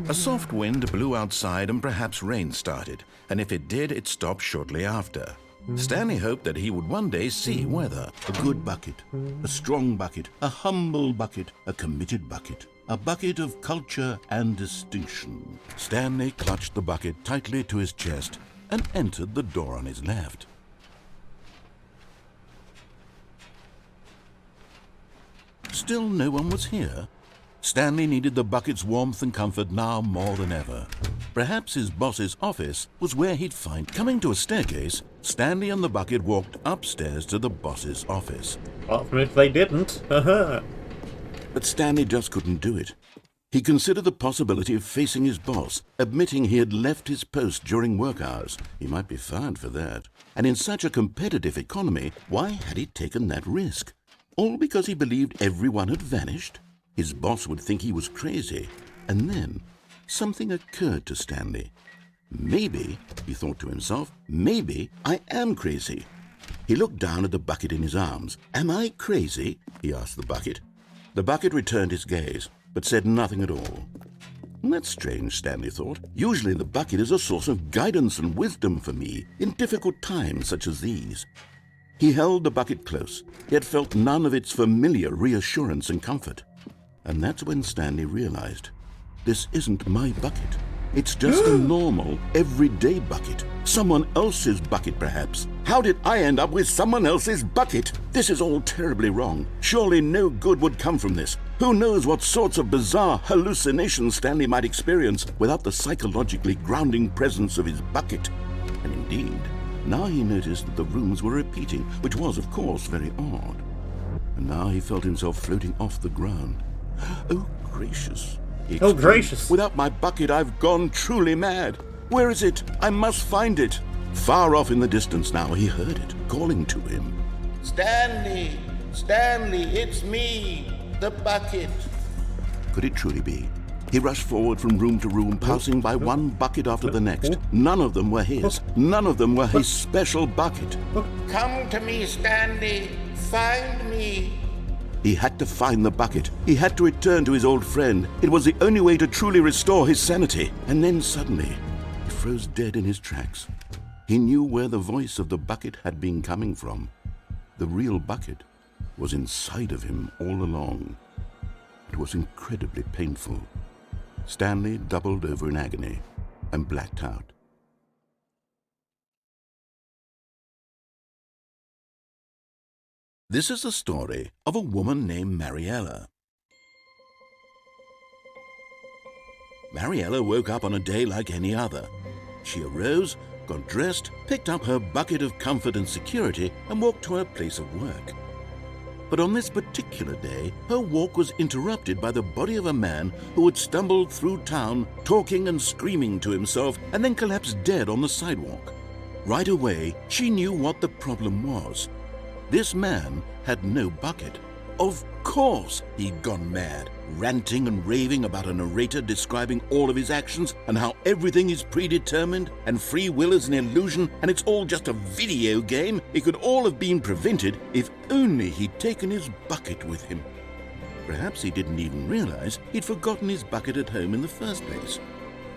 A soft wind blew outside and perhaps rain started, and if it did, it stopped shortly after. Stanley hoped that he would one day see whether A good bucket, a strong bucket, a humble bucket, a committed bucket, a bucket of culture and distinction. Stanley clutched the bucket tightly to his chest and entered the door on his left. Still no one was here. Stanley needed the bucket's warmth and comfort now more than ever. Perhaps his boss's office was where he'd find. Coming to a staircase, Stanley and the bucket walked upstairs to the boss's office. Apart from if they didn't. But Stanley just couldn't do it. He considered the possibility of facing his boss, admitting he had left his post during work hours. He might be fired for that. And in such a competitive economy, why had he taken that risk? All because he believed everyone had vanished? His boss would think he was crazy. And then something occurred to Stanley. Maybe, he thought to himself, maybe I am crazy. He looked down at the bucket in his arms. Am I crazy? He asked the bucket. The bucket returned his gaze, but said nothing at all. That's strange, Stanley thought. Usually the bucket is a source of guidance and wisdom for me in difficult times such as these. He held the bucket close, yet felt none of its familiar reassurance and comfort. And that's when Stanley realized, this isn't my bucket. It's just a normal, everyday bucket. Someone else's bucket, perhaps. How did I end up with someone else's bucket? This is all terribly wrong. Surely no good would come from this. Who knows what sorts of bizarre hallucinations Stanley might experience without the psychologically grounding presence of his bucket. And indeed, now he noticed that the rooms were repeating, which was, of course, very odd. And now he felt himself floating off the ground. Oh, gracious. Oh, gracious. Without my bucket, I've gone truly mad. Where is it? I must find it. Far off in the distance now, he heard it, calling to him. Stanley! Stanley, it's me, the bucket. Could it truly be? He rushed forward from room to room, passing by one bucket after the next. None of them were his. None of them were his special bucket. Come to me, Stanley. Find me. He had to find the bucket. He had to return to his old friend. It was the only way to truly restore his sanity. And then suddenly, he froze dead in his tracks. He knew where the voice of the bucket had been coming from. The real bucket was inside of him all along. It was incredibly painful. Stanley doubled over in agony and blacked out. This is the story of a woman named Mariella. Mariella woke up on a day like any other. She arose, got dressed, picked up her bucket of comfort and security, and walked to her place of work. But on this particular day, her walk was interrupted by the body of a man who had stumbled through town, talking and screaming to himself, and then collapsed dead on the sidewalk. Right away, she knew what the problem was. This man had no bucket. Of course he'd gone mad, ranting and raving about a narrator describing all of his actions and how everything is predetermined and free will is an illusion and it's all just a video game. It could all have been prevented if only he'd taken his bucket with him. Perhaps he didn't even realize he'd forgotten his bucket at home in the first place.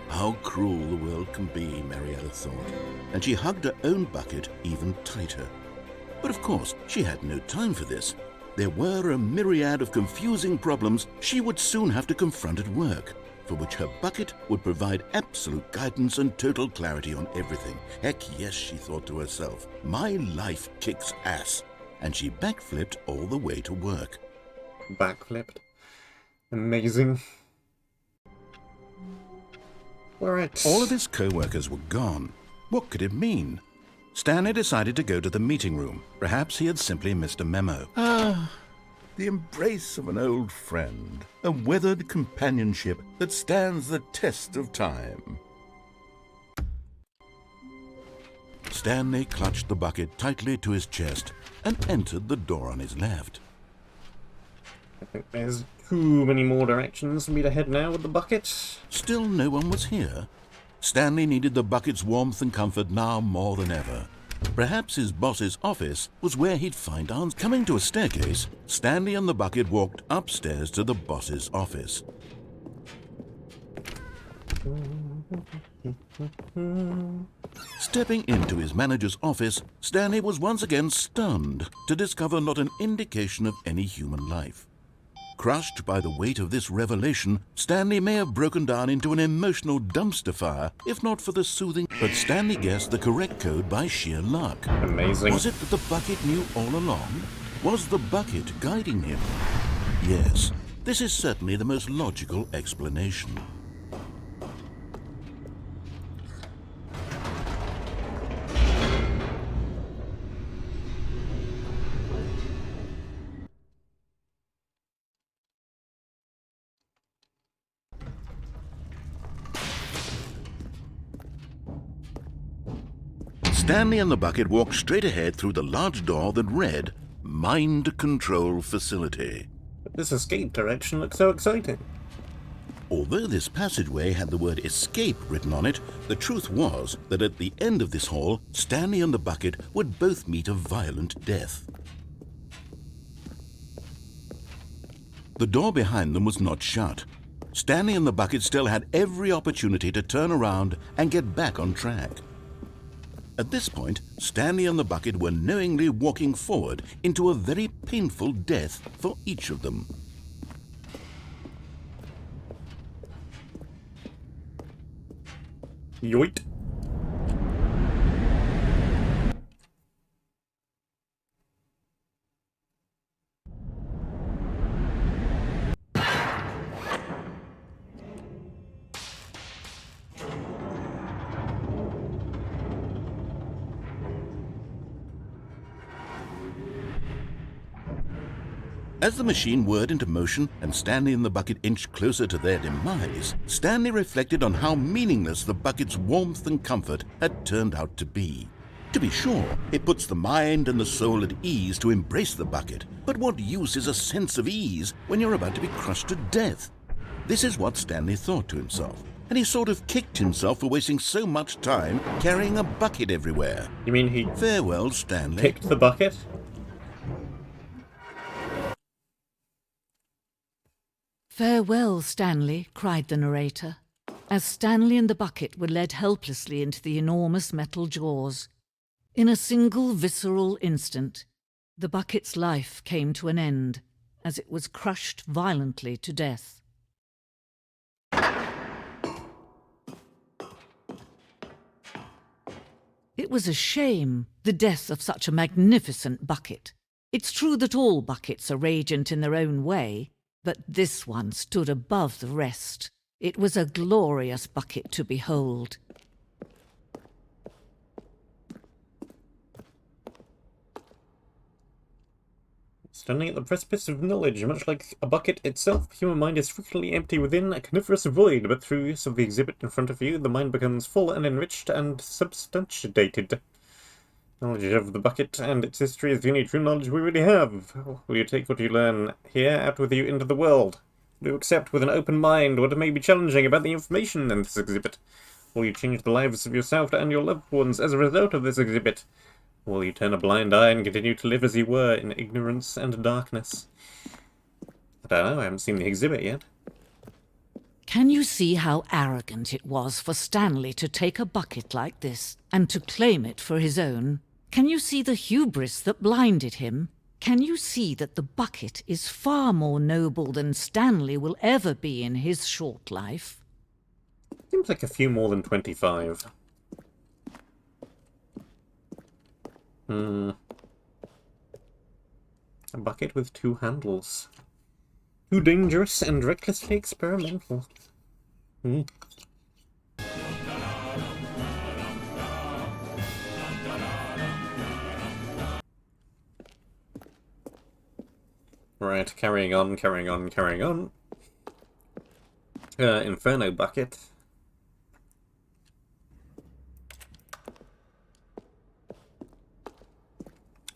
How cruel the world can be, Mariella thought, and she hugged her own bucket even tighter. But of course, she had no time for this. There were a myriad of confusing problems she would soon have to confront at work, for which her bucket would provide absolute guidance and total clarity on everything. Heck yes, she thought to herself, my life kicks ass. And she backflipped all the way to work. Backflipped. Amazing. Alright. All of his co-workers were gone. What could it mean? Stanley decided to go to the meeting room. Perhaps he had simply missed a memo. The embrace of an old friend, a weathered companionship that stands the test of time. Stanley clutched the bucket tightly to his chest and entered the door on his left. I think there's too many more directions for me to head now with the bucket. Still no one was here. Stanley needed the bucket's warmth and comfort now more than ever. Perhaps his boss's office was where he'd find answers. Coming to a staircase, Stanley and the bucket walked upstairs to the boss's office. Stepping into his manager's office, Stanley was once again stunned to discover not an indication of any human life. Crushed by the weight of this revelation, Stanley may have broken down into an emotional dumpster fire, if not for the soothing. But Stanley guessed the correct code by sheer luck. Amazing. Was it that the bucket knew all along? Was the bucket guiding him? Yes, this is certainly the most logical explanation. Stanley and the bucket walked straight ahead through the large door that read, Mind Control Facility. This escape direction looks so exciting. Although this passageway had the word escape written on it, the truth was that at the end of this hall, Stanley and the bucket would both meet a violent death. The door behind them was not shut. Stanley and the bucket still had every opportunity to turn around and get back on track. At this point, Stanley and the bucket were knowingly walking forward into a very painful death for each of them. Yoit. As the machine whirred into motion and Stanley and the bucket inched closer to their demise, Stanley reflected on how meaningless the bucket's warmth and comfort had turned out to be. To be sure, it puts the mind and the soul at ease to embrace the bucket, but what use is a sense of ease when you're about to be crushed to death? This is what Stanley thought to himself, and he sort of kicked himself for wasting so much time carrying a bucket everywhere. You mean he Farewell, Stanley. kicked the bucket? "Farewell, Stanley," cried the narrator, as Stanley and the bucket were led helplessly into the enormous metal jaws. In a single visceral instant, the bucket's life came to an end, as it was crushed violently to death. It was a shame, the death of such a magnificent bucket. It's true that all buckets are radiant in their own way, but this one stood above the rest. It was a glorious bucket to behold. Standing at the precipice of knowledge, much like a bucket itself, the human mind is frequently empty within a coniferous void, but through use of the exhibit in front of you, the mind becomes full and enriched and substantiated. Knowledge of the bucket and its history is the only true knowledge we really have. Will you take what you learn here out with you into the world? Will you accept with an open mind what may be challenging about the information in this exhibit? Will you change the lives of yourself and your loved ones as a result of this exhibit? Will you turn a blind eye and continue to live as you were in ignorance and darkness? I don't know, I haven't seen the exhibit yet. Can you see how arrogant it was for Stanley to take a bucket like this and to claim it for his own? Can you see the hubris that blinded him? Can you see that the bucket is far more noble than Stanley will ever be in his short life? Seems like a few more than 25. A bucket with 2 handles. Too dangerous and recklessly experimental. Right, carrying on. Inferno bucket.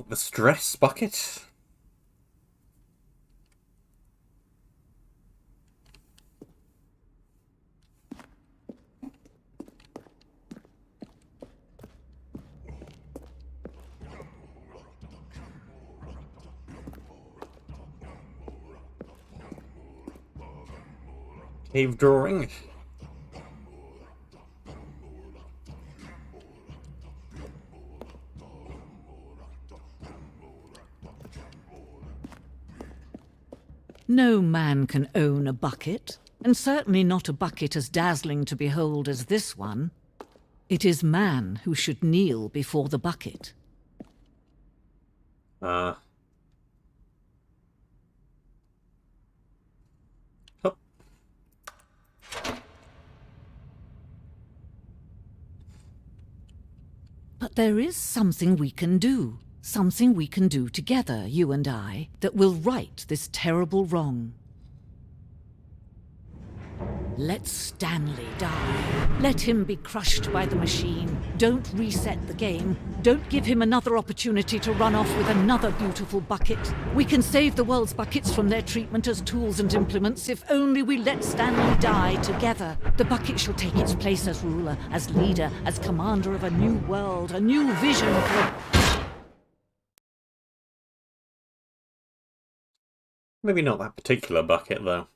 The stress bucket. Cave drawing. No man can own a bucket, and certainly not a bucket as dazzling to behold as this one. It is man who should kneel before the bucket. Hup. But there is something we can do. Something we can do together, you and I, that will right this terrible wrong. Let Stanley die. Let him be crushed by the machine. Don't reset the game. Don't give him another opportunity to run off with another beautiful bucket. We can save the world's buckets from their treatment as tools and implements if only we let Stanley die together. The bucket shall take its place as ruler, as leader, as commander of a new world, a new vision for... Maybe not that particular bucket, though.